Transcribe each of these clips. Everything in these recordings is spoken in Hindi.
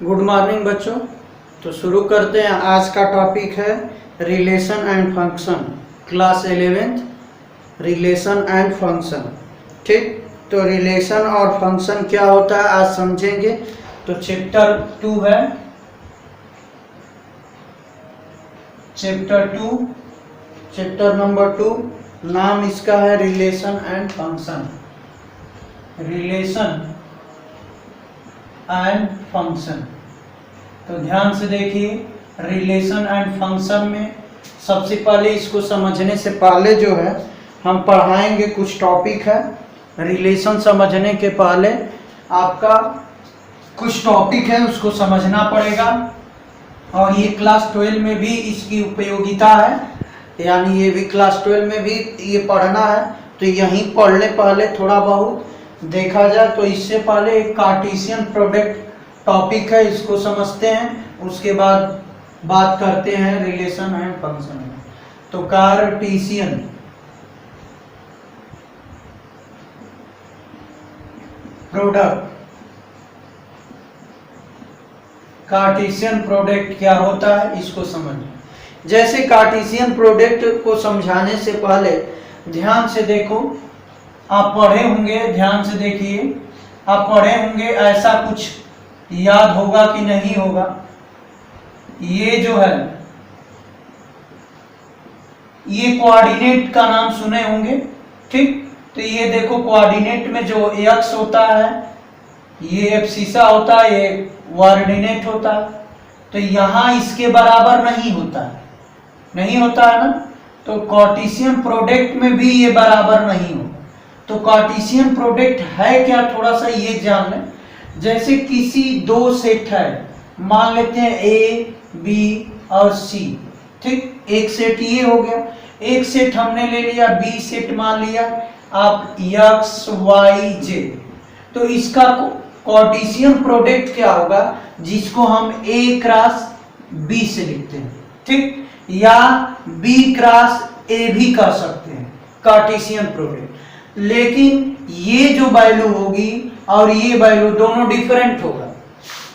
गुड मॉर्निंग बच्चों। तो शुरू करते हैं। आज का टॉपिक है relation and function, class 11th relation and function. ठीक, तो रिलेशन और फंक्शन क्या होता है आज समझेंगे। तो चैप्टर 2 है, चैप्टर नंबर 2, नाम इसका है relation and function. Relation and function. तो ध्यान से देखिए, रिलेशन एंड फंक्शन में सबसे पहले इसको समझने से पहले जो है हम पढ़ाएंगे कुछ टॉपिक है। रिलेशन समझने के पहले आपका कुछ टॉपिक है उसको समझना पड़ेगा, और ये क्लास 12 में भी इसकी उपयोगिता है, यानी ये भी क्लास 12 में भी ये पढ़ना है। तो यहीं पढ़ने पहले थोड़ा बहुत देखा जाए तो इससे पहले एक कार्टेशियन प्रोडक्ट टॉपिक है, इसको समझते हैं, उसके बाद बात करते हैं रिलेशन एंड फंक्शन में। तो कार्टेशियन प्रोडक्ट, कार्टेशियन प्रोडक्ट क्या होता है इसको समझिए। जैसे कार्टेशियन प्रोडक्ट को समझाने से पहले ध्यान से देखो, आप पढ़े होंगे, ध्यान से देखिए, आप पढ़े होंगे, ऐसा कुछ याद होगा कि नहीं होगा। ये जो है ये कोऑर्डिनेट का नाम सुने होंगे। ठीक, तो ये देखो कोऑर्डिनेट में जो एक्स होता है, ये एब्सिसा होता है, ये कोऑर्डिनेट होता है। तो यहाँ इसके बराबर नहीं होता है, नहीं होता है ना। तो कार्टेशियन प्रोडक्ट में भी ये बराबर नहीं होगा। तो कार्टेशियन प्रोडक्ट है क्या, थोड़ा सा ये जान लें। जैसे किसी दो सेट है, मान लेते हैं ए बी और सी। ठीक, एक सेट ये हो गया, एक सेट हमने ले लिया बी सेट, मान लिया आप एक्स वाई जेड। तो इसका कार्टेशियन प्रोडक्ट क्या होगा, जिसको हम ए क्रॉस बी से लिखते हैं। ठीक, या बी क्रॉस ए भी कर सकते हैं कार्टेशियन प्रोडक्ट। लेकिन ये जो वैल्यू होगी और ये वैल्यू दोनों डिफरेंट होगा।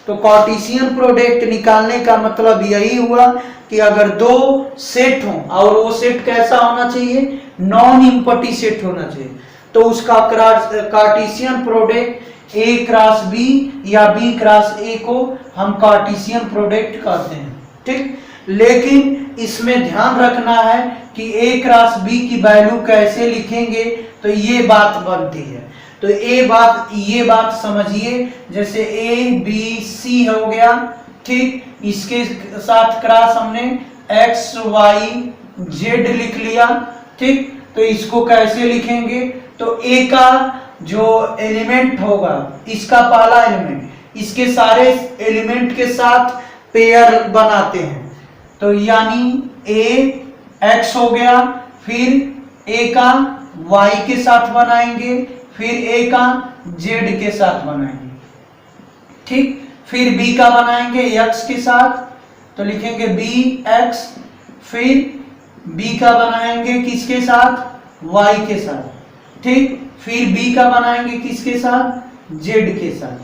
तो कार्टेशियन प्रोडक्ट निकालने का मतलब यही हुआ कि अगर दो सेट हों और वो सेट कैसा होना चाहिए, नॉन इम्पटी सेट होना चाहिए, तो उसका Cartesian product A cross B या बी क्रॉस ए को हम कार्टेशियन प्रोडक्ट कहते हैं। ठीक, लेकिन इसमें ध्यान रखना है कि ए क्रॉस बी की वैल्यू कैसे लिखेंगे, तो ये बात बनती है। तो ये बात समझिए, जैसे ए बी सी हो गया। ठीक, इसके साथ क्रॉस हमने एक्स वाई जेड लिख लिया। ठीक, तो इसको कैसे लिखेंगे, तो ए का जो एलिमेंट होगा, इसका पहला एलिमेंट, इसके सारे एलिमेंट के साथ पेयर बनाते हैं। तो यानी ए एक्स हो गया, फिर ए का वाई के साथ बनाएंगे, फिर ए का जेड के साथ बनाएंगे। ठीक, फिर बी का बनाएंगे एक्स के साथ, तो लिखेंगे बी एक्स, फिर बी का बनाएंगे किसके साथ, वाई के साथ। ठीक, फिर बी का बनाएंगे किसके साथ, जेड के साथ।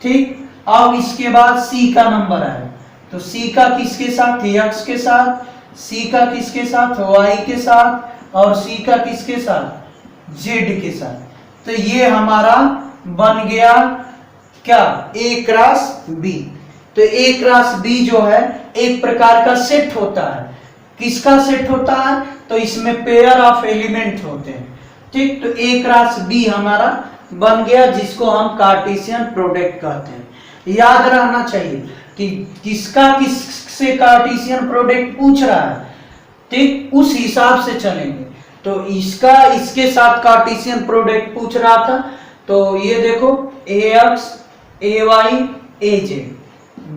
ठीक, अब इसके बाद सी का नंबर आए, तो सी का किसके साथ, एक्स के साथ, सी का किसके साथ, वाई के साथ, और सी का किसके साथ, जेड के साथ। तो ये हमारा बन गया क्या, ए क्रॉस बी। तो ए क्रॉस बी जो है एक प्रकार का सेट होता है। किसका सेट होता है, तो इसमें पेयर ऑफ एलिमेंट होते हैं। ठीक, तो ए क्रॉस बी हमारा बन गया, जिसको हम कार्टेशियन प्रोडक्ट कहते हैं। याद रहना चाहिए कि किसका किससे कार्टेशियन प्रोडक्ट पूछ रहा है। ठीक, उस हिसाब से चलेंगे। तो इसका इसके साथ कार्टेशियन प्रोडक्ट पूछ रहा था, तो ये देखो A X A Y A Z,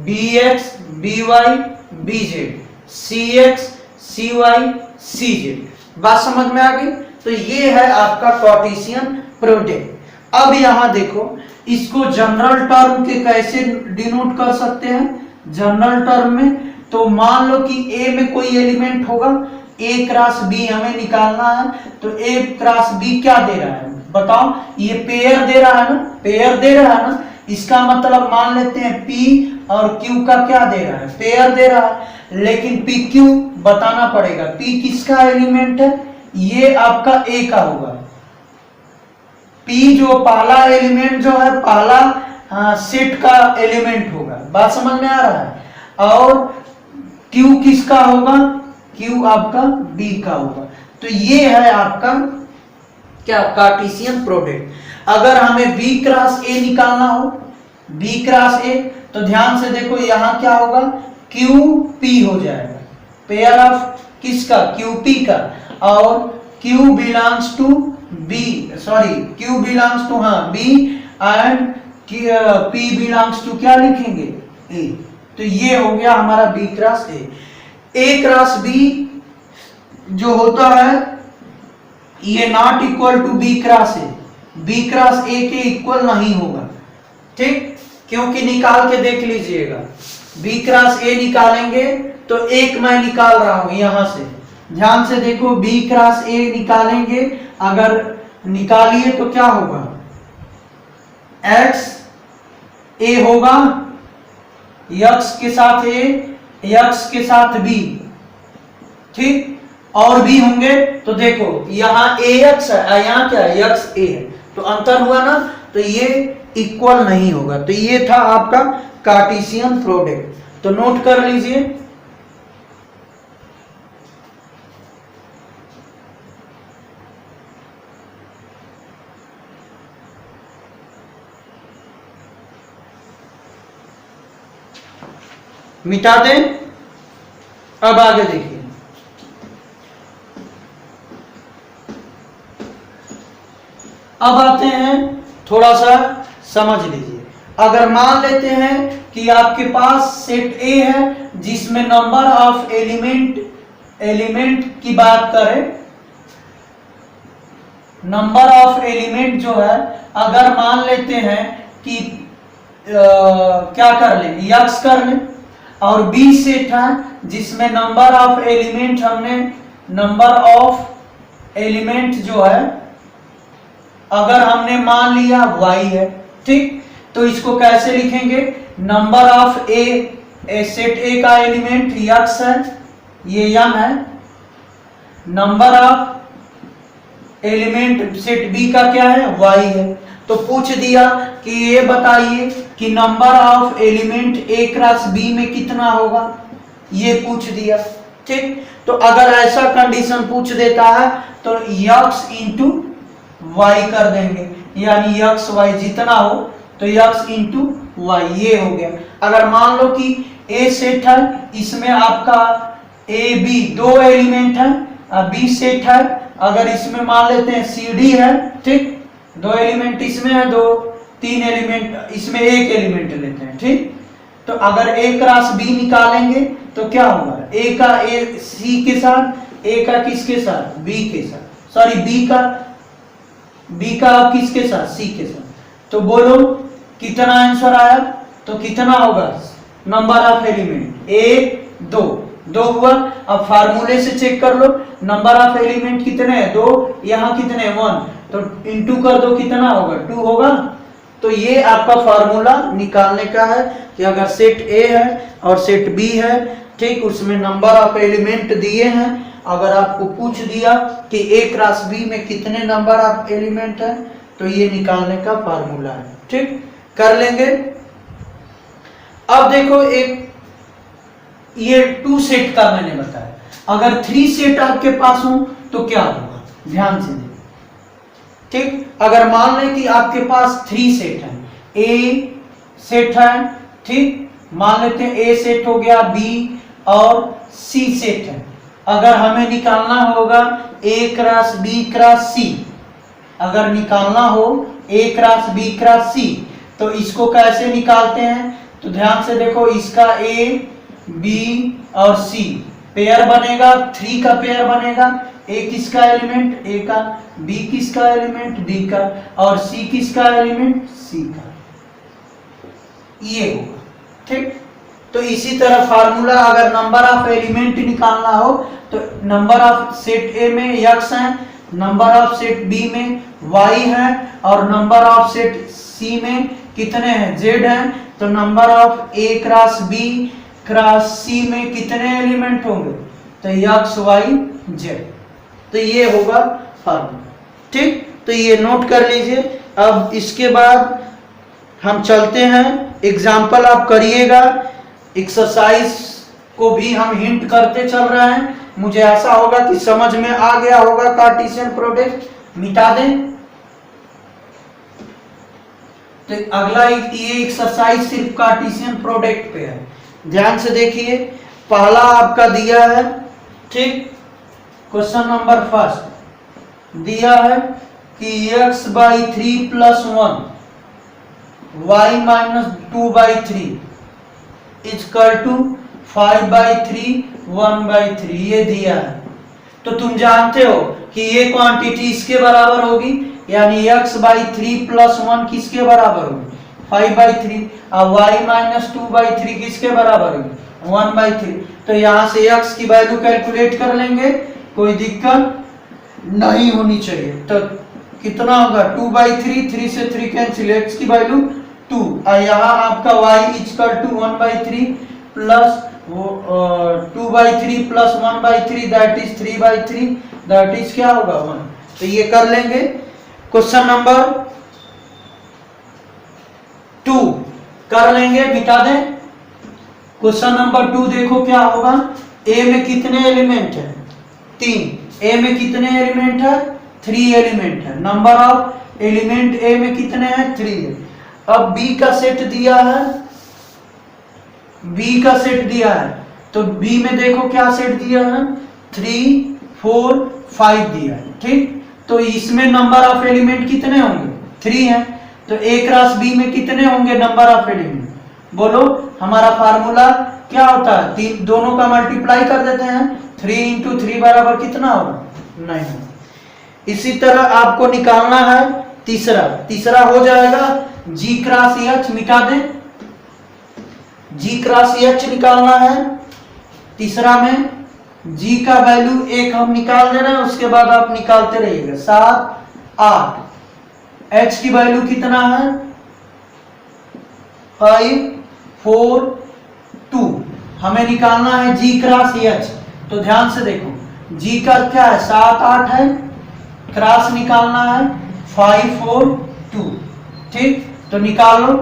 B X B Y B Z, C X C Y C Z. बात समझ में आ गई। तो ये है आपका कार्टेशियन प्रोडक्ट। अब यहां देखो, इसको जनरल टर्म के कैसे डिनोट कर सकते हैं। जनरल टर्म में तो मान लो कि ए में कोई एलिमेंट होगा, ए क्रॉस बी हमें निकालना है, तो ए क्रॉस बी क्या दे रहा है बताओ, ये पेयर दे रहा है ना, पेयर दे रहा है ना। इसका मतलब मान लेते हैं P और Q का क्या दे रहा है, पेयर दे रहा है, लेकिन PQ बताना पड़ेगा। P किसका एलिमेंट है, ये आपका A का होगा। P जो पहला एलिमेंट जो है, पहला सेट का एलिमेंट होगा, बात समझ में आ रहा है। और Q किसका होगा, Q आपका B का होगा। तो ये है आपका क्या, कार्टेशियन प्रोडक्ट। अगर हमें B क्रॉस A निकालना हो, B क्रॉस A, तो ध्यान से देखो यहाँ क्या होगा, QP हो जाएगा, पेयर ऑफ किसका, QP का। और Q belongs to B, sorry Q belongs to B and P belongs to क्या लिखेंगे, A। तो ये हो गया हमारा B cross A cross B जो होता है, ये not equal to B cross A, B cross A के इक्वल नहीं होगा, ठीक, क्योंकि निकाल के देख लीजिएगा, B क्रॉस A निकालेंगे तो एक मैं निकाल रहा हूं यहां से, ध्यान से देखो, B क्रॉस A निकालेंगे, अगर निकालिए तो क्या होगा, X A होगा, X के साथ A, X के साथ B, ठीक, और भी होंगे। तो देखो यहाँ AX है, यहाँ क्या है, X A है, तो अंतर हुआ ना, तो ये इक्वल नहीं होगा। तो ये था आपका कार्टेशियन प्रोडक्ट, तो नोट कर लीजिए। मिटा दें, अब आगे देखिए। अब आते हैं, थोड़ा सा समझ लीजिए। अगर मान लेते हैं कि आपके पास सेट A है जिसमें नंबर ऑफ एलिमेंट की बात करें, नंबर ऑफ एलिमेंट जो है, अगर मान लेते हैं कि क्या कर लें, X कर लें, और B सेट है जिसमें नंबर ऑफ एलिमेंट, हमने नंबर ऑफ एलिमेंट जो है अगर हमने मान लिया Y है, ठीक, तो इसको कैसे लिखेंगे, नंबर ऑफ सेट A का एलिमेंट X है, ये M है, number of element set B का क्या है, Y है। तो पूछ दिया कि ये बताइए कि number of element A cross B में कितना होगा, ये पूछ दिया, ठीक। तो अगर ऐसा कंडीशन पूछ देता है तो X इंटू Y कर देंगे, यानी X Y जितना हो तो X इंटू Y, ये हो गया। अगर मान लो कि A सेट है, इसमें आपका A B दो एलिमेंट है, B सेट है, अगर इसमें मान लेते हैं CD है, ठीक, दो एलिमेंट इसमें है, दो तीन एलिमेंट इसमें, एक एलिमेंट लेते हैं, ठीक। तो अगर A क्रॉस B निकालेंगे तो क्या होगा, A का A C के साथ, A का किसके साथ, B के साथ, सॉरी B का किसके साथ, C के साथ। तो बोलो कितना आंसर आया, तो कितना होगा, नंबर ऑफ एलिमेंट 1 2 हुआ। अब फार्मूले से चेक कर लो, नंबर ऑफ एलिमेंट कितने हैं, 2, यहाँ कितने 1, तो इनटू कर दो, कितना होगा, 2 होगा। तो ये आपका फार्मूला निकालने का है कि अगर सेट A है और सेट B है, ठीक, उसमें नंबर ऑफ एलिमेंट दिए हैं, अगर आपको पूछ दिया कि A क्रॉस B में कितने नंबर ऑफ एलिमेंट है, तो ये निकालने का फार्मूला है, ठीक, कर लेंगे। अब देखो, एक ये 2 सेट का मैंने बताया, अगर 3 सेट आपके पास हो तो क्या होगा, ध्यान से देखो, ठीक। अगर मान लें कि आपके पास 3 सेट है, A सेट है, ठीक, मान लेते हैं A सेट हो गया, B और C सेट है। अगर हमें निकालना होगा A cross B cross C, अगर निकालना हो A cross B cross C, तो इसको कैसे निकालते हैं, तो ध्यान से देखो, इसका A B और C पेयर बनेगा, 3 का पेयर बनेगा, A किसका एलिमेंट, A का, B किसका एलिमेंट, B का, और C किसका एलिमेंट, C का, ये होगा, ठीक। तो इसी तरह फार्मूला, अगर नंबर ऑफ एलिमेंट निकालना हो तो नंबर ऑफ सेट A में X है, नंबर ऑफ सेट B में Y है, और नंबर ऑफ सेट C में कितने हैं, Z है, तो number of A cross B cross C में कितने एलिमेंट होंगे? तो एक्स वाई जेड। तो ये होगा फॉर्मूला। ठीक, तो ये नोट कर लीजिए। अब इसके बाद हम चलते हैं, एग्जाम्पल आप करिएगा। एक्सरसाइज को भी हम हिंट करते चल रहे हैं। मुझे ऐसा होगा कि समझ में आ गया होगा। कार्टेशियन प्रोडक्ट मिटा दें। तो अगला ये एक्सरसाइज सिर्फ कार्टेशियन प्रोडक्ट पे है। ध्यान से देखिए, पहला आपका दिया है, ठीक, क्वेश्चन नंबर फर्स्ट दिया है कि x by 3 plus 1 y minus 2 by 3 is equal to 5 by 3 1 by 3 ये दिया है। तो तुम जानते हो कि ये क्वांटिटी इसके बराबर होगी, यानी x बाई 3 प्लस 1 किसके बराबर होगी? 5 बाई 3। और y माइनस 2 बाई 3 किसके बराबर होगी? 1 बाई 3। तो यहाँ से x की वैल्यू कैलकुलेट कर लेंगे, कोई दिक्कत नहीं होनी चाहिए। तो कितना होगा? 2 बाई 3, 3 से 3 कैंसिल, x की वैल्यू 2। और यहाँ आपका y equal to 1 by 3 plus 2 by 3 plus 1 by 3 that is 3 by 3 that is क्या होगा? 1। तो ये कर लेंगे। क्वेश्चन नंबर 2 कर लेंगे, मिटा दें। क्वेश्चन नंबर 2 देखो क्या होगा। ए में कितने एलिमेंट है? 3। ए में कितने एलिमेंट है? 3 एलिमेंट है। नंबर ऑफ एलिमेंट ए में कितने हैं? 3 है। अब बी का सेट दिया है, बी का सेट दिया है, तो बी में देखो क्या सेट दिया है? 3 4 5 दिया है। ठीक, तो इसमें नंबर ऑफ एलिमेंट कितने होंगे? 3 है। तो ए क्रॉस बी में कितने होंगे नंबर ऑफ एलिमेंट? बोलो, हमारा फार्मूला क्या होता है? 3 दोनों का मल्टीप्लाई कर देते हैं। 3 इंटू 3 बराबर कितना होगा? 9। इसी तरह आपको निकालना है तीसरा। तीसरा हो जाएगा जी क्रॉस एच, मिटा दें। जी क्रॉस एच निकालना है। तीसरा में जी का वैल्यू 1 हम निकाल दे रहे हैं, उसके बाद आप निकालते रहिएगा। 7 8। एच की वैल्यू कितना है? 5 4 2। हमें निकालना है जी क्रॉस एच। तो ध्यान से देखो, जी का क्या है? 7 8 है, क्रॉस निकालना है 5 4 2। ठीक, तो निकालो।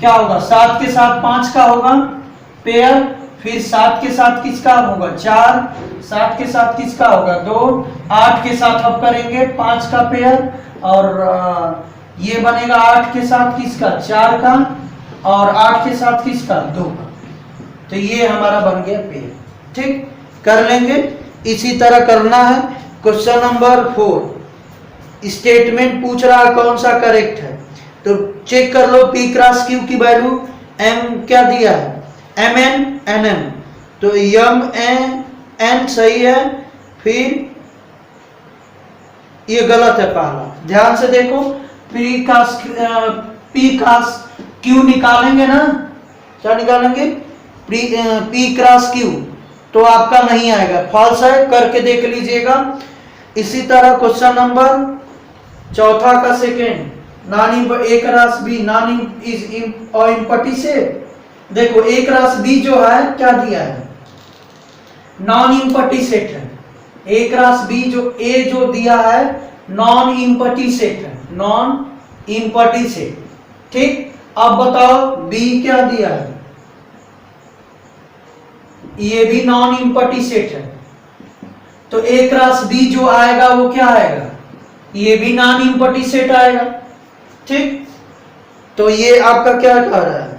क्या होगा? 7 के साथ 5 का होगा पेयर, फिर 7 के साथ किसका होगा? 4। 7 के साथ किसका होगा? 2। 8 के साथ अब करेंगे 5 का पेयर, और ये बनेगा 8 के साथ किसका? 4 का, और 8 के साथ किसका? 2 का। तो ये हमारा बन गया पेयर। ठीक, कर लेंगे। इसी तरह करना है। क्वेश्चन नंबर 4 स्टेटमेंट पूछ रहा है कौन सा करेक्ट है। तो चेक कर लो, पी क्रॉस क्यू की वैल्यू एम क्या दिया है? M N N M. तो यम एन सही है, फिर ये गलत है पहला। ध्यान से देखो, पी क्रॉस क्यू निकालेंगे ना, क्या निकालेंगे? पी क्रॉस क्यू, तो आपका नहीं आएगा, फॉल्स है, करके देख लीजिएगा। इसी तरह क्वेश्चन नंबर 4 का second, non A cross B non is empty set. देखो ए क्रॉस बी जो है क्या दिया है? नॉन इम्पटी सेट है। ए क्रॉस बी जो ए जो दिया है नॉन इम्पटी सेट है, नॉन इम्पटी सेट। ठीक, अब बताओ बी क्या दिया है? ये भी नॉन इम्पटी सेट है। तो ए क्रॉस बी जो आएगा वो क्या आएगा? ये भी नॉन इम्पटी सेट आएगा। ठीक, तो ये आपका क्या कह रहा है?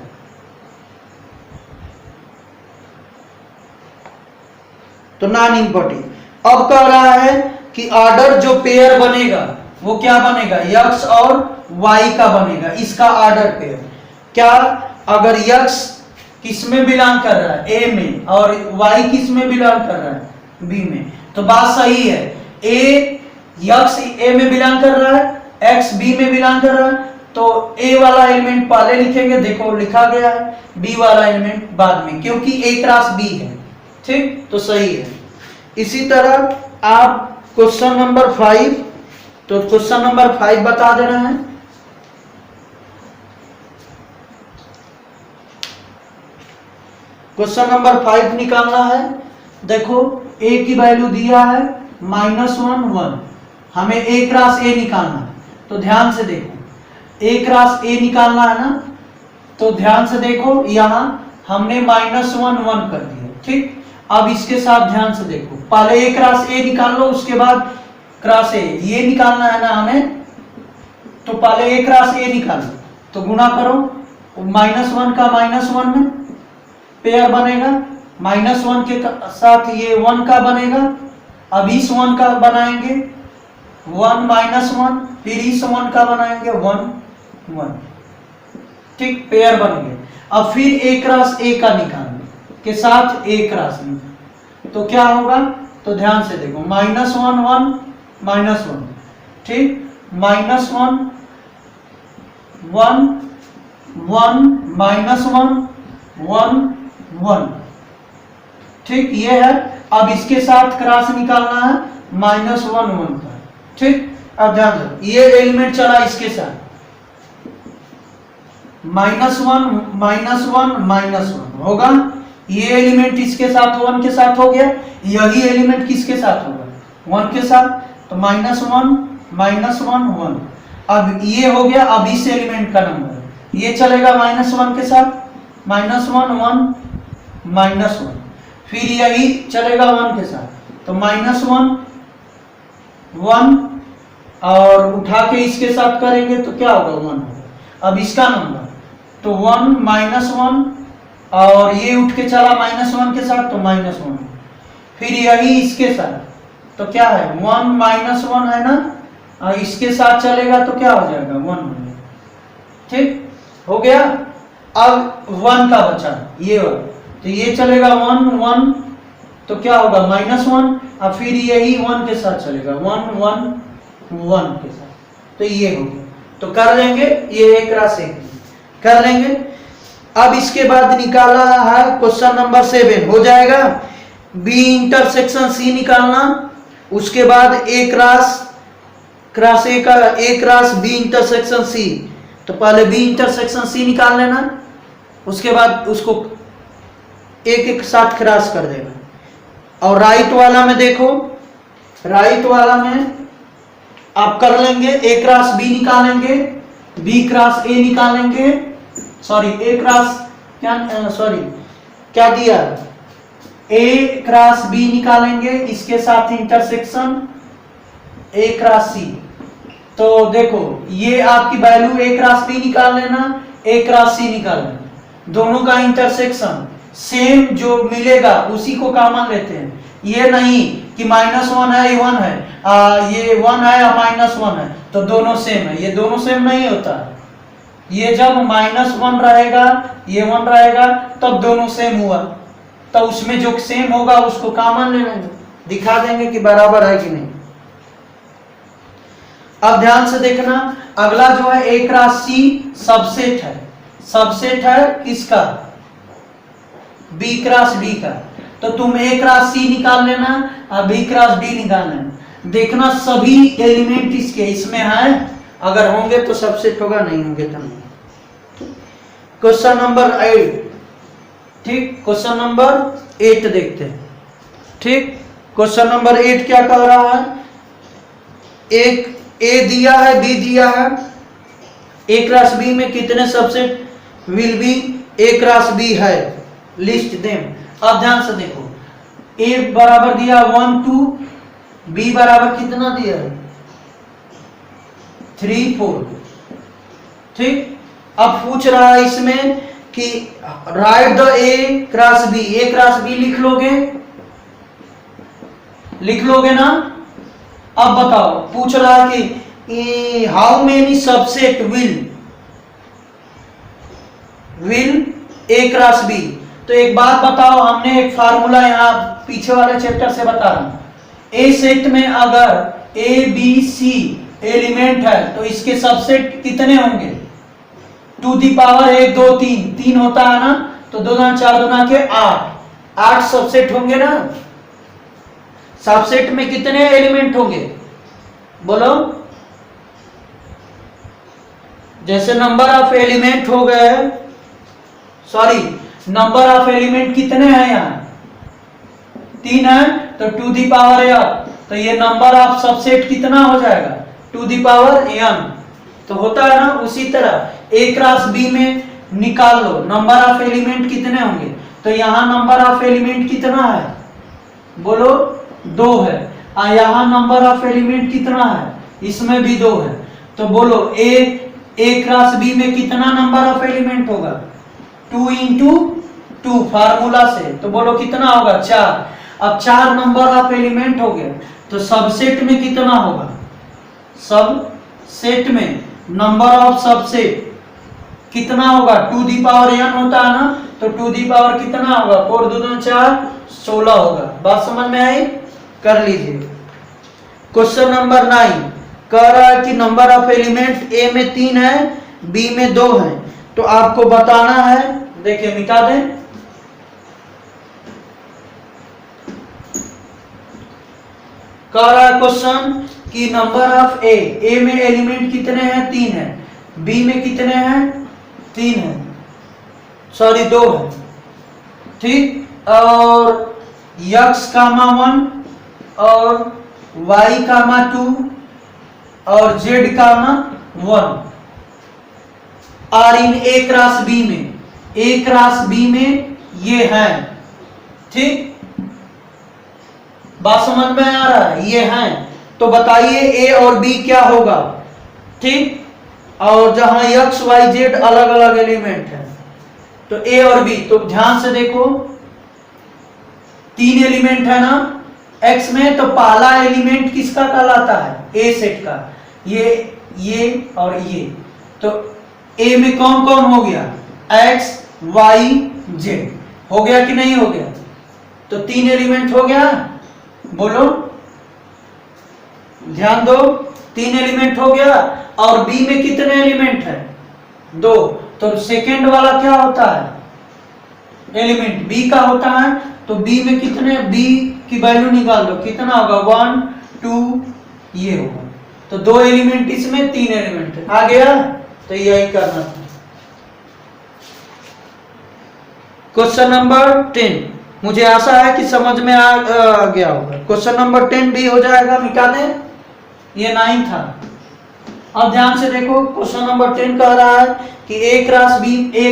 तो नॉन इम्पटी। अब कह रहा है कि ऑर्डर जो पेयर बनेगा वो क्या बनेगा? यक्स और वाई का बनेगा, इसका ऑर्डर पेयर। क्या अगर यक्स किस में बिलोंग कर रहा है? ए में, और वाई किस में बिलोंग कर रहा है? बी में। तो बात सही है, ए यक्स ए में बिलोंग कर रहा है, एक्स बी में बिलोंग कर रहा है, तो ए वाला एलिमेंट पहले लिखेंगे, देखो लिखा गया है, बी वाला एलिमेंट बाद में, क्योंकि ए क्रॉस बी है। ठीक, तो सही है। इसी तरह आप क्वेश्चन नंबर 5, तो क्वेश्चन नंबर 5 बता दे रहे हैं। क्वेश्चन नंबर 5 निकालना है। देखो a की वैल्यू दिया है -1 1, हमें a क्रॉस a निकालना है। तो ध्यान से देखो a क्रॉस a निकालना है ना, तो ध्यान से देखो यहाँ हमने -1 1 कर दिया, ठीक। अब इसके साथ ध्यान से देखो, पहले a क्रॉस a निकाल लो, उसके बाद क्रॉस a, ये निकालना है ना हमें, तो पहले a क्रॉस a निकाल लो, तो गुणा करो, -1 का -1 में पेयर बनेगा, -1 के साथ ये 1 का बनेगा। अब इस 1 का बनाएंगे 1 -1, फिर इस 1 का बनाएंगे 1 1, ठीक, पेयर बन गए। अब फिर a क्रॉस a का निकालने के साथ a क्रॉस b, तो क्या होगा, तो ध्यान से देखो -1 1 -1, ठीक, -1 1 1 -1 1 1, ठीक, ये है। अब इसके साथ क्रॉस निकालना है -1 1 का, ठीक। अब ध्यान दो, ये एलिमेंट चला इसके साथ, -1 होगा, ये एलिमेंट इसके साथ 1 के साथ हो गया, यही एलिमेंट किसके साथ होगा 1 के साथ, तो -1 1 अब ये हो गया। अब इस एलिमेंट का नंबर ये चलेगा -1 के साथ, -1 1 -1, फिर यही चलेगा 1 के साथ, तो -1 1, और उठा के इसके साथ करेंगे तो क्या होगा 1 होगा। अब इसका नंबर तो 1 -1, और ये उठ के चला -1 के साथ, तो -1, फिर यही इसके साथ, तो क्या है 1 -1 है ना, और इसके साथ चलेगा तो क्या हो जाएगा 1 हो जाएगा, ठीक, हो गया। अब 1 का बचा ये वाला, तो ये चलेगा 1 1, तो क्या होगा -1, और फिर यही 1 के साथ चलेगा 1 1 1 के साथ, तो ये हो गया। तो कर लेंगे, ये एक राशि कर लेंगे। अब इसके बाद निकाला है क्वेश्चन नंबर 7, हो जाएगा B इंटरसेक्शन C निकालना, उसके बाद A क्रॉस A का A cross B intersection C, तो पहले B इंटरसेक्शन C निकाल लेना, उसके बाद उसको एक एक साथ क्रॉस कर देना। और राइट वाला में देखो, राइट वाला में आप कर लेंगे A क्रॉस B निकालेंगे, B क्रॉस A निकालेंगे, सॉरी A क्रॉस क्या दिया, A क्रॉस B निकालेंगे, इसके साथ इंटरसेक्शन A क्रॉस C। तो देखो ये आपकी वैल्यू A क्रॉस B निकाल लेना, A क्रॉस C निकाल लेना, दोनों का इंटरसेक्शन सेम जो मिलेगा उसी को कॉमन लेते हैं। ये नहीं कि -1 है ये 1 है, ये 1 है या -1 है तो दोनों सेम है, ये दोनों सेम नहीं होता। ये जब -1 रहेगा ये 1 रहेगा तब दोनों सेम हुआ, तो उसमें जो सेम होगा उसको कॉमन ले लेंगे, दिखा देंगे कि बराबर है कि नहीं। अब ध्यान से देखना, अगला जो है A क्रॉस C सबसेट है, सबसेट है किसका, B क्रॉस D का। तो तुम A क्रॉस C निकाल लेना और B क्रॉस D निकाल लेना, देखना सभी एलिमेंट इसके इसमें है, अगर होंगे तो सबसेट होगा, नहीं होंगे तो नहीं। क्वेश्चन नंबर 8, ठीक, क्वेश्चन नंबर 8 देखते हैं, ठीक। क्वेश्चन नंबर 8 क्या कह रहा है, एक A दिया है B दिया है, A क्रॉस B में कितने subset will be A cross B है, लिस्ट देम। अब ध्यान से देखो, A बराबर दिया 1 2, B बराबर कितना दिया है 3 4, ठीक। अब पूछ रहा है इसमें कि right the A cross B, A cross B लिख लोगे ना। अब बताओ, पूछ रहा है कि how many subset will A cross B। तो एक बात बताओ, हमने एक फार्मूला यहाँ पीछे वाले चैप्टर से बता रहा हूं, A सेट में अगर A B C एलिमेंट है तो इसके सबसेट कितने होंगे, टू दी पावर 1 2 3 होता है ना, तो 2 गुना 4 गुना के 8 सबसेट होंगे ना। सबसेट में कितने एलिमेंट होंगे बोलो, जैसे नंबर ऑफ एलिमेंट हो गए सॉरी, नंबर ऑफ एलिमेंट कितने हैं यहाँ? 3 है, तो टू दी पावर n, तो ये नंबर ऑफ सबसेट कितना हो जाएगा? Two the power n। तो होता है ना, उसी तरह a क्रॉस b में निकाल लो नंबर ऑफ एलिमेंट कितने होंगे। तो यहाँ नंबर ऑफ एलिमेंट कितना है? बोलो, 2 है। यहाँ नंबर ऑफ एलिमेंट कितना है? इसमें भी 2 है। तो बोलो a क्रॉस b में कितना नंबर ऑफ एलिमेंट होगा? 2 इंटू 2 फार्मूला से, तो बोलो कितना होगा? 4। अब 4 नंबर ऑफ एलिमेंट हो गया, तो सबसेट में कितना होगा? सबसेट में नंबर ऑफ सबसेट कितना होगा? टू दी पावर n होता है ना, तो टू दी पावर कितना होगा? 4 2 4 16 होगा। बात समझ में आई? कर लीजिए। क्वेश्चन नंबर 9 कह रहा है कि नंबर ऑफ एलिमेंट ए में 3 है, बी में 2 है, तो आपको बताना है। देखिए मिटा दें। कह रहा है क्वेश्चन कि नंबर ऑफ ए में एलिमेंट कितने हैं? 3 है। बी में कितने हैं? 3 है, सॉरी 2 है, ठीक। और x कामा 1 और y कामा 2 और z कामा 1 और इन a क्रॉस b में, a क्रॉस b में ये है, ठीक। बात समझ में आ रहा है? ये है, तो बताइए a और b क्या होगा, ठीक। और जहां x y z अलग अलग एलिमेंट है, तो a और b, तो ध्यान से देखो 3 एलिमेंट है ना x में, तो पहला एलिमेंट किसका कहलाता है? a सेट का, ये और ये। तो a में कौन कौन हो गया? x y z हो गया कि नहीं हो गया? तो 3 एलिमेंट हो गया, बोलो, ध्यान दो, 3 एलिमेंट हो गया। और b में कितने एलिमेंट है? 2। तो सेकेंड वाला क्या होता है? एलिमेंट b का होता है। तो b में कितने, b की वैल्यू निकाल दो, कितना होगा? 1 2 ये होगा। तो 2 एलिमेंट इसमें, 3 एलिमेंट आ गया। तो यही करना था। क्वेश्चन नंबर 10, मुझे आशा है कि समझ में आ गया होगा। क्वेश्चन नंबर 10 भी हो जाएगा, मिटा दें। ये 9 था। अब ध्यान से देखो, क्वेश्चन नंबर 10 कह रहा है कि a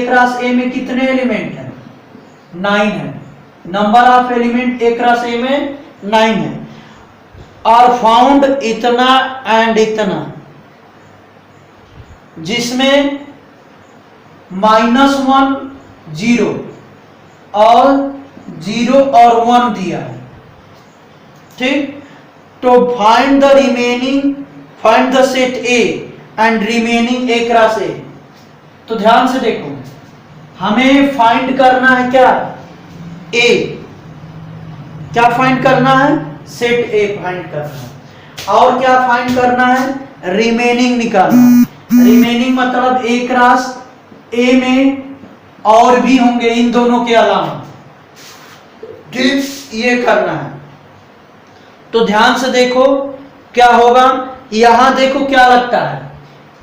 क्रॉस a में कितने एलिमेंट है? 9 है। Number of element a cross a में 9 है। और फाउंड इतना एंड इतना, जिसमें -1 0 और 0 और 1 दिया है, ठीक। तो find the remaining, find the set A and remaining A cross A। तो ध्यान से देखो, हमें फाइंड करना है क्या? A। क्या फाइंड करना है? सेट A फाइंड करना है। और क्या फाइंड करना है? रिमेनिंग निकालना। रिमेनिंग मतलब A क्रॉस A में और भी होंगे इन दोनों के अलावा, ठीक, ये करना है। तो ध्यान से देखो क्या होगा। यहां देखो क्या लगता है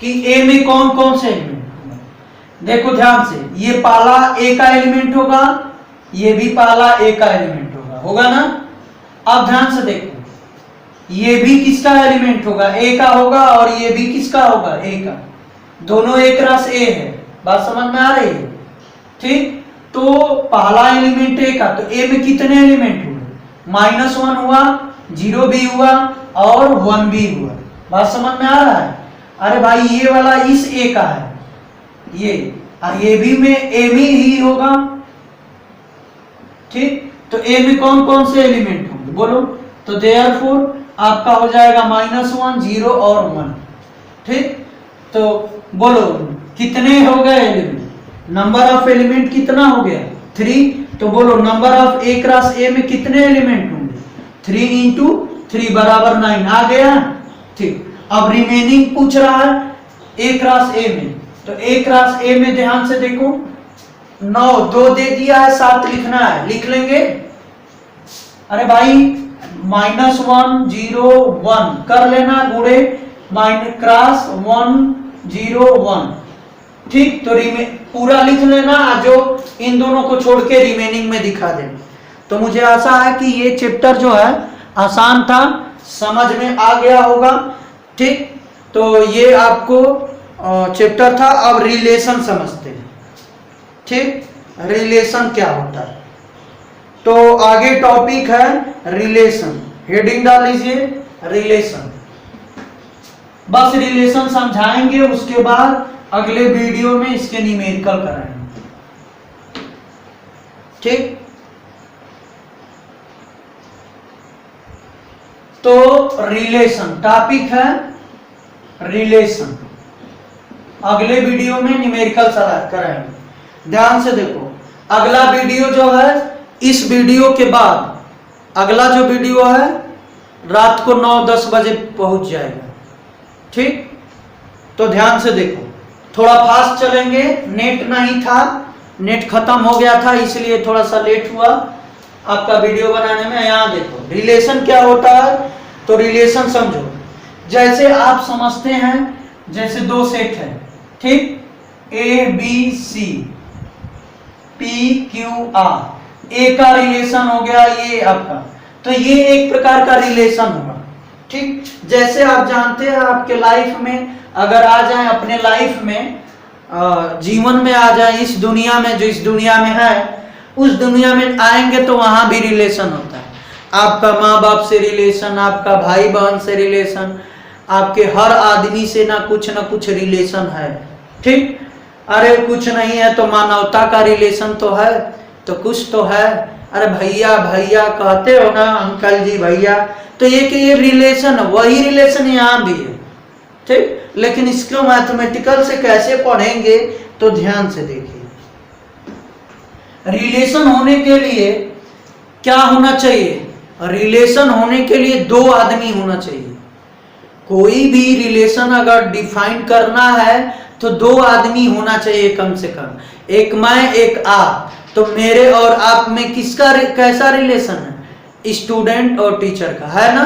कि A में कौन कौन से एलिमेंट होंगे। देखो ध्यान से, ये पहला A का एलिमेंट होगा, ये भी पहला A का एलिमेंट होगा ना। अब ध्यान से देखो, ये भी किसका एलिमेंट होगा? A का होगा, और ये भी किसका होगा? A का। दोनों A क्रॉस A है। बात समझ में आ रही है, ठीक। तो पहला एलिमेंट A का, तो A में कितने एलिमेंट हुए? -1 हुआ, 0 भी हुआ और 1 भी हुआ। बात समझ में आ रहा है? अरे भाई, ये वाला इस A का है, ये भी में A में ही होगा, ठीक। तो A में कौन कौन से एलिमेंट होंगे, बोलो। तो देयरफॉर आपका हो जाएगा -1 0 और 1, ठीक। तो बोलो कितने हो गए एलिमेंट? नंबर ऑफ एलिमेंट कितना हो गया? 3। तो बोलो number of A cross A में कितने एलिमेंट होंगे? 3 इंटू 3 बराबर 9 आ गया, ठीक। अब रिमेनिंग पूछ रहा है A क्रॉस A में। तो A क्रॉस A में ध्यान से देखो, 9 2 दे दिया है, 7 लिखना है, लिख लेंगे। अरे भाई, -1 0 1 कर लेना, गुड़े क्रॉस 1 0 1, ठीक, तो पूरा लिख लेना, जो इन दोनों को छोड़ के रिमेनिंग में दिखा देना। तो मुझे आशा है कि ये चैप्टर जो है आसान था, समझ में आ गया होगा। ठीक, तो ये आपको चैप्टर था। अब रिलेशन समझते हैं। ठीक, रिलेशन क्या होता है, तो आगे टॉपिक है रिलेशन। हेडिंग डाल लीजिए रिलेशन। बस रिलेशन समझाएंगे, उसके बाद अगले वीडियो में इसके न्यूमेरिकल कराएंगे। ठीक, तो रिलेशन टॉपिक है रिलेशन। अगले वीडियो में न्यूमेरिकल कराएंगे। ध्यान से देखो, अगला वीडियो जो है इस वीडियो के बाद अगला जो वीडियो है रात को 9-10 बजे पहुंच जाएगा। ठीक, तो ध्यान से देखो, थोड़ा फास्ट चलेंगे, नेट नहीं था, नेट खत्म हो गया था, इसलिए थोड़ा सा लेट हुआ आपका वीडियो बनाने में। यहाँ देखो रिलेशन क्या होता है, तो रिलेशन समझो, जैसे आप समझते हैं, जैसे दो सेट है, ठीक, A B C P Q R, A का रिलेशन हो गया ये आपका, तो ये एक प्रकार का रिलेशन होगा। ठीक, जैसे आप जानते हैं आपके लाइफ में अगर आ जाए, अपने लाइफ में जीवन में आ जाए, इस दुनिया में, जो इस दुनिया में है उस दुनिया में आएंगे तो वहां भी रिलेशन होता है। आपका माँ बाप से रिलेशन, आपका भाई बहन से रिलेशन, आपके हर आदमी से ना कुछ रिलेशन है। ठीक, अरे कुछ नहीं है तो मानवता का रिलेशन तो है, तो कुछ तो है। अरे भैया भैया कहते हो ना, अंकल जी भैया, तो ये रिलेशन, वही रिलेशन यहाँ भी है। ठीक, लेकिन इसको मैथमेटिकल से कैसे पढ़ेंगे, तो ध्यान से देखिए। रिलेशन होने के लिए क्या होना चाहिए, रिलेशन होने के लिए दो आदमी होना चाहिए। कोई भी रिलेशन अगर डिफाइन करना है तो दो आदमी होना चाहिए कम से कम, एक मैं एक आप। तो मेरे और आप में किसका कैसा रिलेशन है, स्टूडेंट और टीचर का, है ना।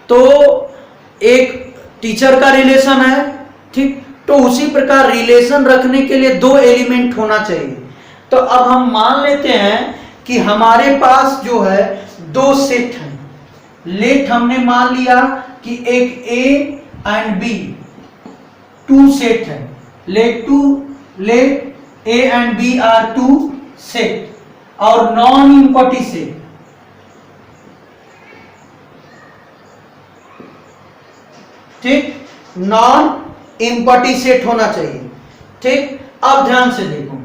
तो एक टीचर का रिलेशन है, ठीक, तो उसी प्रकार रिलेशन रखने के लिए दो एलिमेंट होना चाहिए। तो अब हम मान लेते हैं कि हमारे पास जो है दो सेट हैं। लेट हमने मान लिया कि एक A and B two set है। Let A and B are two set, और नॉन इम्पटी सेट, ठीक, नॉन इम्पटी सेट होना चाहिए। ठीक, अब ध्यान से देखो,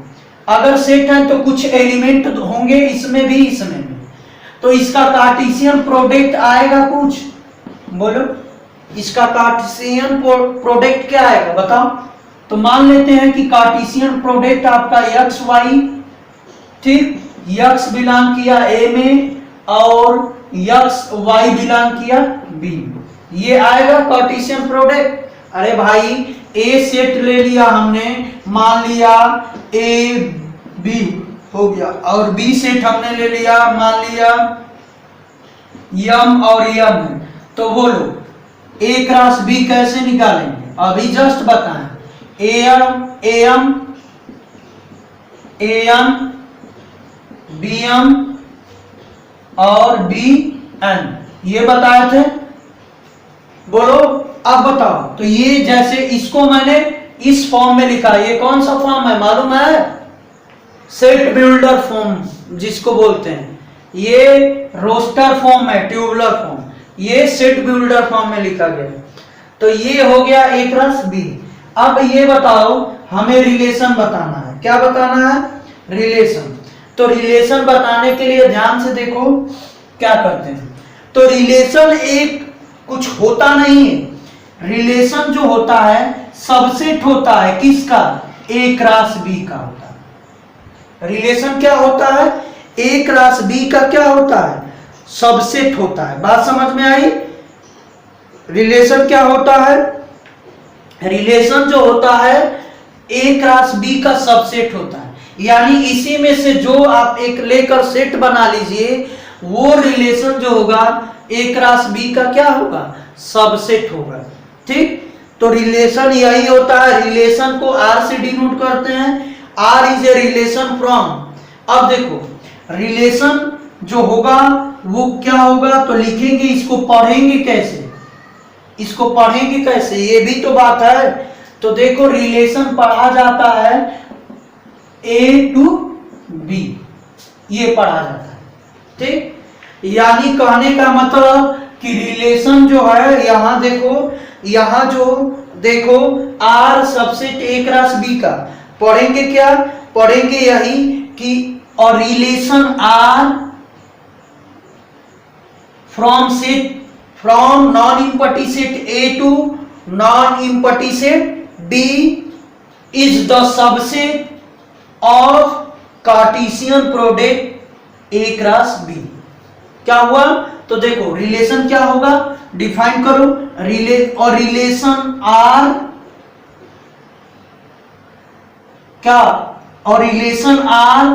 अगर सेट है तो कुछ एलिमेंट होंगे इसमें भी, इसमें भी, तो इसका कार्टेशियन प्रोडक्ट आएगा कुछ, बोलो इसका कार्टेशियन प्रोडक्ट क्या आएगा बताओ। तो मान लेते हैं कि कार्टेशियन प्रोडक्ट आपका एक्स वाई, ठीक, एक्स बिलोंग किया ए में और एक्स वाई बिलोंग किया बी, ये आएगा कार्टेशियन प्रोडक्ट। अरे भाई ए सेट ले लिया हमने, मान लिया ए बी हो गया, और बी सेट हमने ले लिया, मान लिया यम और यम है। तो बोलो ए क्रॉस बी कैसे निकालेंगे, अभी जस्ट बताएं। एम बी एम और बी एन, ये बताए थे, बोलो अब बताओ। तो ये जैसे इसको मैंने इस फॉर्म में लिखा, ये कौन सा फॉर्म है मालूम है, सेट बिल्डर फॉर्म जिसको बोलते हैं। ये रोस्टर फॉर्म है, ट्यूबुलर फॉर्म, ये सेट बिल्डर फॉर्म में लिखा गया। तो ये हो गया ए क्रॉस बी। अब ये बताओ, हमें रिलेशन बताना है, क्या बताना है, रिलेशन। तो रिलेशन बताने के लिए ध्यान से देखो क्या करते हैं। तो रिलेशन एक कुछ होता नहीं है, रिलेशन जो होता है सबसेट होता है, किसका, ए क्रॉस बी का होता है। रिलेशन क्या होता है, ए क्रॉस बी का क्या होता है, सबसेट होता है। बात समझ में आई। रिलेशन क्या होता है, रिलेशन जो होता है ए क्रॉस बी का सबसेट होता है, यानी इसी में से जो आप एक लेकर सेट बना लीजिए, वो रिलेशन जो होगा ए क्रॉस बी का क्या होगा, सबसेट होगा। ठीक, तो रिलेशन यही होता है, रिलेशन को आर से डिनोट करते हैं, R is a relation from. अब देखो रिलेशन जो होगा वो क्या होगा, तो लिखेंगे, इसको पढ़ेंगे कैसे, इसको पढ़ेंगे कैसे, ये भी तो बात है। तो देखो रिलेशन पढ़ा जाता है ए टू बी, ये पढ़ा जाता है, ठीक। यानी कहने का मतलब कि रिलेशन जो है, यहां देखो, यहां जो देखो R subset A cross B का पढ़ेंगे, क्या पढ़ेंगे यही कि और relation R from set, from non empty set A to non empty set B is the subset of Cartesian product A cross B. क्या हुआ, तो देखो रिलेशन क्या होगा, डिफाइन करो, और रिलेशन आर क्या, और relation R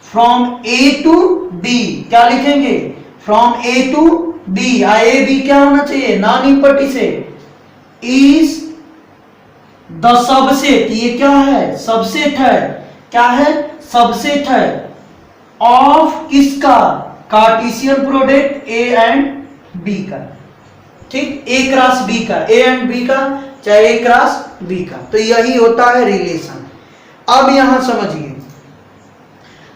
from A to B, क्या लिखेंगे, from A to B, A B क्या होना चाहिए, non empty set, is the subset, ये क्या है, सबसेट है, क्या है, सबसेट है, ऑफ किसका, Cartesian product A and B का, ठीक, ए क्रॉस बी का, ए एंड बी का, चाहे ए क्रॉस बी का। तो यही होता है रिलेशन। अब यहां समझिए,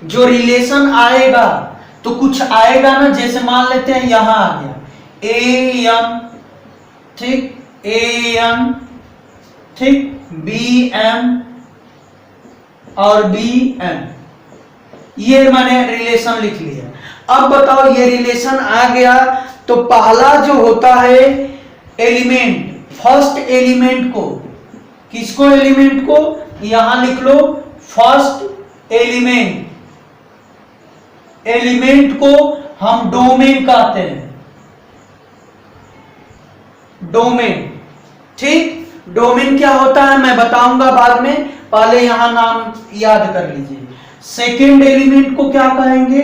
जो रिलेशन आएगा तो कुछ आएगा ना, जैसे मान लेते हैं यहां आ गया ए एम, ठीक, ए एम, ठीक, बी एम और बी एम, ये मैंने रिलेशन लिख लिया। अब बताओ ये रिलेशन आ गया तो पहला जो होता है एलिमेंट, फर्स्ट एलिमेंट को, किसको, एलिमेंट को यहां लिख लो, फर्स्ट एलिमेंट, एलिमेंट को हम डोमेन कहते हैं, डोमेन, ठीक। डोमेन क्या होता है मैं बताऊंगा बाद में, पहले यहां नाम याद कर लीजिए। सेकेंड एलिमेंट को क्या कहेंगे,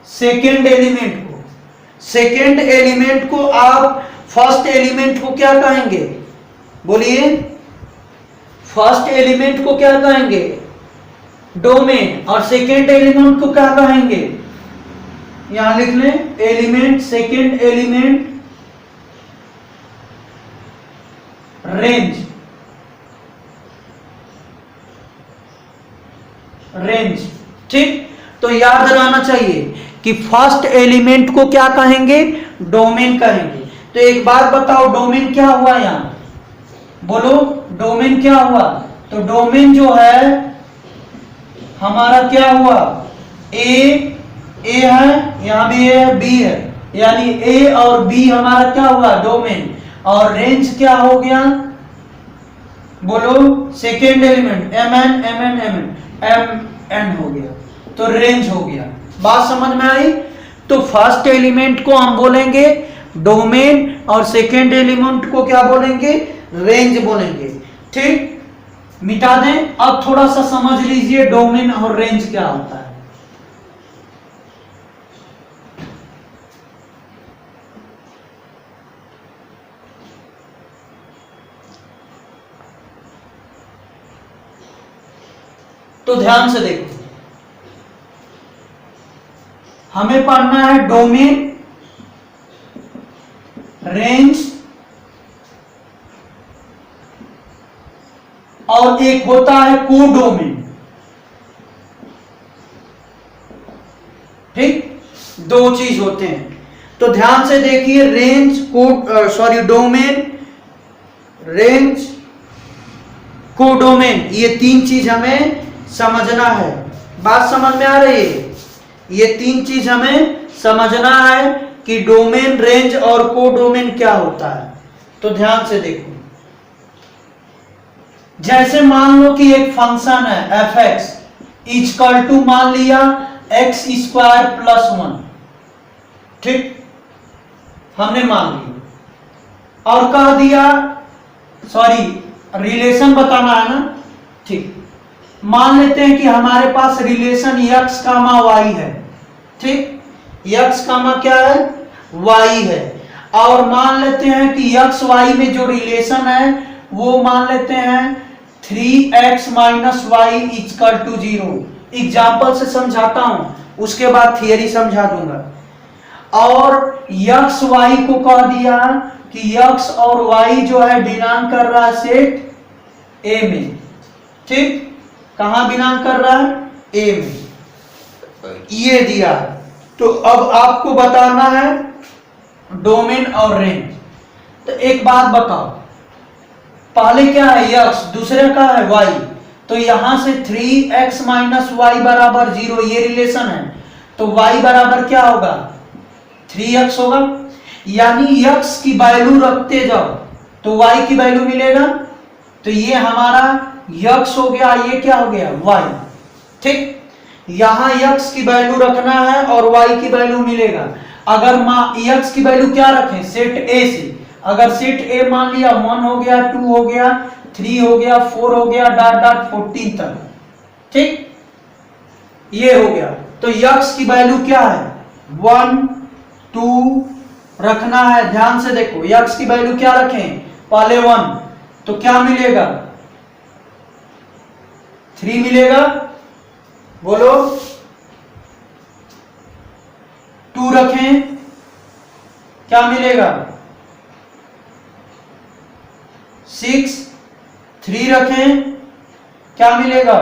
सेकेंड एलिमेंट को, सेकेंड एलिमेंट को आप फर्स्ट एलिमेंट को क्या कहेंगे, बोलिए, फर्स्ट एलिमेंट को क्या कहेंगे, डोमेन, और सेकेंड एलिमेंट को क्या कहेंगे, यहां लिख लें, element, second element range, range, ठीक। तो याद रहना चाहिए कि फर्स्ट एलिमेंट को क्या कहेंगे, डोमेन कहेंगे। तो एक बार बताओ डोमेन क्या हुआ, यहां बोलो डोमेन क्या हुआ, तो डोमेन जो है हमारा क्या हुआ, ए है, यहां भी ए है, बी है, यानी ए और बी हमारा क्या हुआ, डोमेन, और रेंज क्या हो गया, बोलो second element M N M N M N M N हो गया, तो रेंज हो गया। बात समझ में आई। तो फर्स्ट एलिमेंट को हम बोलेंगे डोमेन और सेकेंड एलिमेंट को क्या बोलेंगे, रेंज बोलेंगे, ठीक। मिटा दें। अब थोड़ा सा समझ लीजिए डोमेन और रेंज क्या होता है। तो ध्यान से देखो, हमें पढ़ना है डोमेन, रेंज और एक होता है कोडोमेन, ठीक, दो चीज होते हैं। तो ध्यान से देखिए, रेंज डोमेन, रेंज, कोडोमेन, ये तीन चीज हमें समझना है। बात समझ में आ रही है, ये तीन चीज हमें समझना है कि डोमेन, रेंज और कोडोमेन क्या होता है। तो ध्यान से देखो, जैसे मान लो कि एक फंक्शन है एफ एक्स इजकल टू, मान लिया एक्स स्क्वायर प्लस 1, ठीक, हमने मान लिया और कह दिया, सॉरी रिलेशन बताना है ना, ठीक। मान लेते हैं कि हमारे पास रिलेशन x कामा y है, ठीक, x कामा क्या है, y है। और मान लेते हैं कि एक्स वाई में जो रिलेशन है वो मान लेते हैं 3x minus Y equal to 0। Example से समझाता हूं, उसके बाद थियरी समझा दूंगा। और यक्स वाई को कह दिया कि यक्स और वाई जो है बिलोंग कर रहा है सेट ए में। ठीक, कहां बिलोंग कर रहा है? ए में। ये दिया। तो अब आपको बताना है डोमेन और रेंज। तो एक बात बताओ, पहले क्या है यक्स, दूसरे का है वाई। तो यहां से 3x माइनस वाई बराबर 0 ये रिलेशन है। तो y बराबर क्या होगा? 3x होगा। यानी x की वैल्यू रखते जाओ तो y की वैल्यू मिलेगा। तो ये हमारा x हो गया, ये क्या हो गया? y। ठीक, यहां x की वैल्यू रखना है और y की वैल्यू मिलेगा। अगर x की वैल्यू क्या रखें? सेट a से। अगर सेट a मान लिया 1 हो गया, 2 हो गया, 3 हो गया, 4 हो गया, डॉट डॉट 14 तक। ठीक, ये हो गया। तो x की वैल्यू क्या है? 1 2 रखना है। ध्यान से देखो, x की वैल्यू क्या रखें? पहले 1, तो क्या मिलेगा? 3 मिलेगा। बोलो। 2 रखें, क्या मिलेगा? 6। 3 रखें, क्या मिलेगा?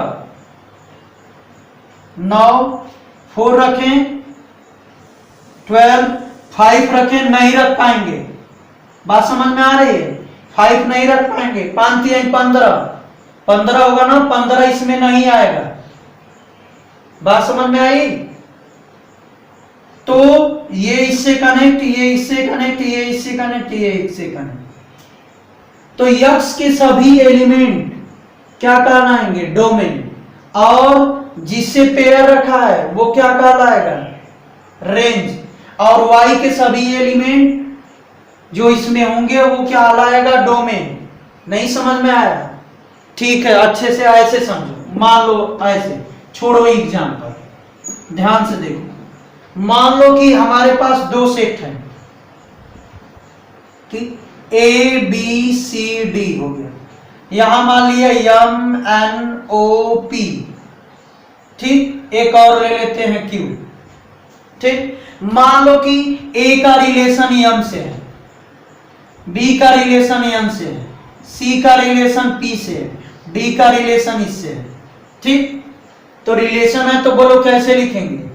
9। 4 रखें 12। 5 रखें, नहीं रख पाएंगे। बात समझ में आ रही है? 5 नहीं रख पाएंगे। 5 3 15, 15 होगा ना, 15 इसमें नहीं आएगा। बात समझ में आई? तो ये इससे कनेक्ट, ये इससे कनेक्ट, ये इससे कनेक्ट, ये इससे कनेक्ट। तो यक्स के सभी एलिमेंट क्या कहलाएंगे? डोमेन। और जिससे पेयर रखा है वो क्या कहलाएगा? रेंज। और वाई के सभी एलिमेंट जो इसमें होंगे वो क्या कहलाएगा? डोमेन। नहीं समझ में आया? ठीक है, अच्छे से ऐसे समझो। मान लो ऐसे, छोड़ो एग्जाम्पल, ध्यान से देखो। मान लो कि हमारे पास 2 सेट हैं, ठीक, ए बी सी डी हो गया। यहां मान लिया एम एन ओ पी। ठीक, एक और ले लेते हैं क्यू। ठीक, मान लो कि ए का रिलेशन एम से है, बी का रिलेशन एन से है, सी का रिलेशन पी से है, डी का रिलेशन इससे है। ठीक, तो रिलेशन है तो बोलो कैसे लिखेंगे?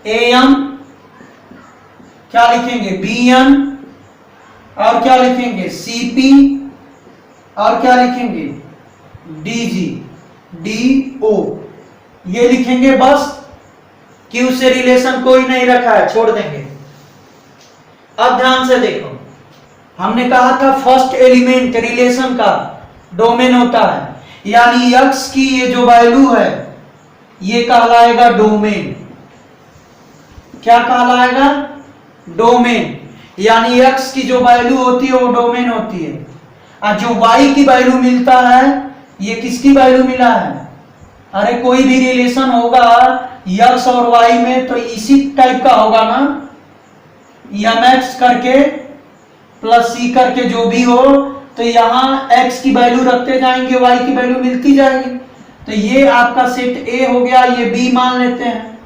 ए एम, क्या लिखेंगे? बी एन, और क्या लिखेंगे? सी पी, और क्या लिखेंगे? D G D O. ये लिखेंगे बस। क्यू से रिलेशन कोई नहीं रखा है, छोड़ देंगे। अब ध्यान से देखो, हमने कहा था फर्स्ट एलिमेंट रिलेशन का डोमेन होता है। यानी x की ये जो वैल्यू है ये कहलाएगा डोमेन। क्या कहलाएगा? डोमेन। यानी x की जो वैल्यू होती है वो डोमेन होती है। और जो y की वैल्यू मिलता है ये किसकी वैल्यू मिला है? अरे कोई भी रिलेशन होगा x और y में तो इसी टाइप का होगा ना, mx करके प्लस c करके जो भी हो। तो यहाँ x की वैल्यू रखते जाएंगे, y की वैल्यू मिलती जाएगी। तो ये आपका सेट A हो गया, ये B मान लेते हैं।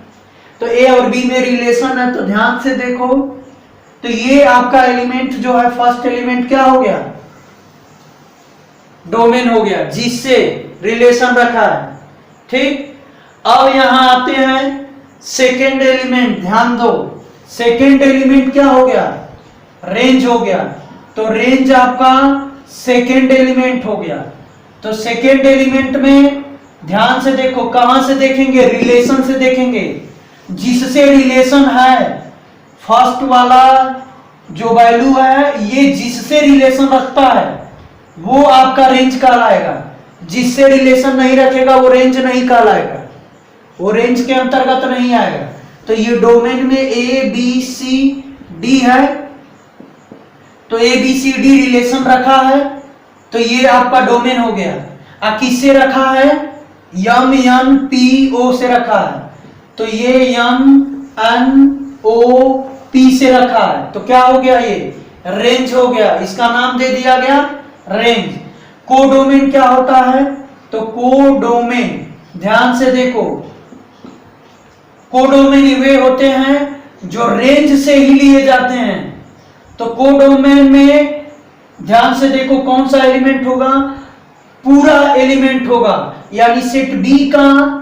तो A और B में रिलेशन है, तो ध्यान से देखो। तो ये आपका एलिमेंट जो है फर्स्ट एलिमेंट क्या हो गया? डोमेन हो गया, जिससे रिलेशन रखा है। ठीक, अब यहां आते हैं सेकेंड एलिमेंट। ध्यान दो, सेकेंड एलिमेंट क्या हो गया? रेंज हो गया। तो रेंज आपका सेकेंड एलिमेंट हो गया। तो सेकेंड एलिमेंट में ध्यान से देखो, कहां से देखेंगे? रिलेशन से देखेंगे। जिससे रिलेशन है, फर्स्ट वाला जो वैल्यू है ये जिससे रिलेशन रखता है वो आपका रेंज कहलाएगा। जिससे रिलेशन नहीं रखेगा वो रेंज नहीं कहलाएगा, वो रेंज के अंतर्गत नहीं आएगा। तो ये डोमेन में ए बी सी डी है, तो A B C D relation रखा है, तो ये आपका डोमेन हो गया। किससे रखा है? एम एन पी ओ से रखा है। तो ये एम एन ओ P से रखा है, तो क्या हो गया, ये रेंज हो गया, इसका नाम दे दिया गया रेंज। कोडोमेन क्या होता है, तो कोडोमेन ध्यान से देखो, कोडोमेन वे होते हैं जो रेंज से ही लिए जाते हैं। तो कोडोमेन में ध्यान से देखो कौन सा एलिमेंट होगा, पूरा एलिमेंट होगा, यानी सेट बी का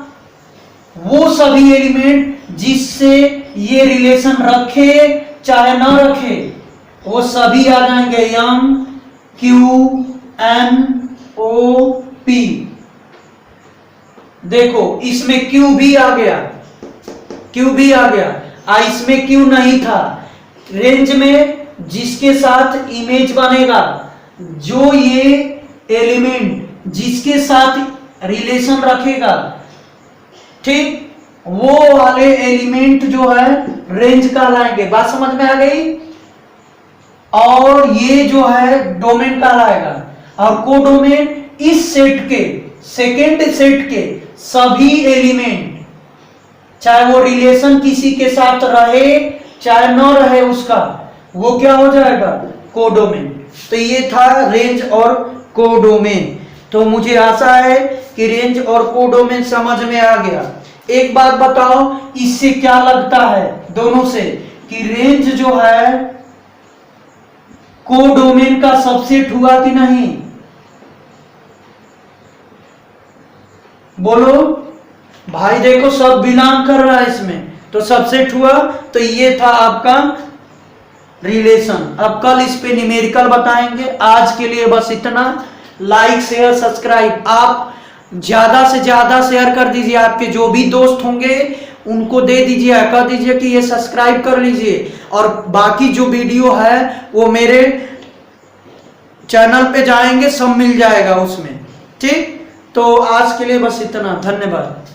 वो सभी एलिमेंट जिससे ये रिलेशन रखे चाहे ना रखे, वो सभी आ जाएंगे, M Q N O P. देखो इसमें क्यू भी आ गया, क्यू भी आ गया, इसमें क्यू नहीं था। रेंज में जिसके साथ इमेज बनेगा, जो ये एलिमेंट जिसके साथ रिलेशन रखेगा, ठीक, वो वाले एलिमेंट जो है रेंज कहलाएंगे। बात समझ में आ गई। और ये जो है डोमेन कहलाएगा। और कोडोमेन इस सेट के, सेकेंड सेट के सभी एलिमेंट, चाहे वो रिलेशन किसी के साथ रहे चाहे न रहे उसका, वो क्या हो जाएगा, कोडोमेन। तो ये था रेंज और कोडोमेन। तो मुझे आशा है कि रेंज और कोडोमेन समझ में आ गया। एक बात बताओ, इससे क्या लगता है दोनों से, कि रेंज जो है कोडोमेन का सबसेट हुआ कि नहीं, बोलो भाई। देखो सब बिलोंग कर रहा है इसमें, तो सबसेट हुआ। तो ये था आपका रिलेशन। अब कल इस पे न्यूमेरिकल बताएंगे। आज के लिए बस इतना। लाइक शेयर सब्सक्राइब आप ज्यादा से ज्यादा शेयर कर दीजिए, आपके जो भी दोस्त होंगे उनको दे दीजिए, कह दीजिए कि ये सब्सक्राइब कर लीजिए। और बाकी जो वीडियो है वो मेरे चैनल पे जाएंगे, सब मिल जाएगा उसमें, ठीक। तो आज के लिए बस इतना, धन्यवाद।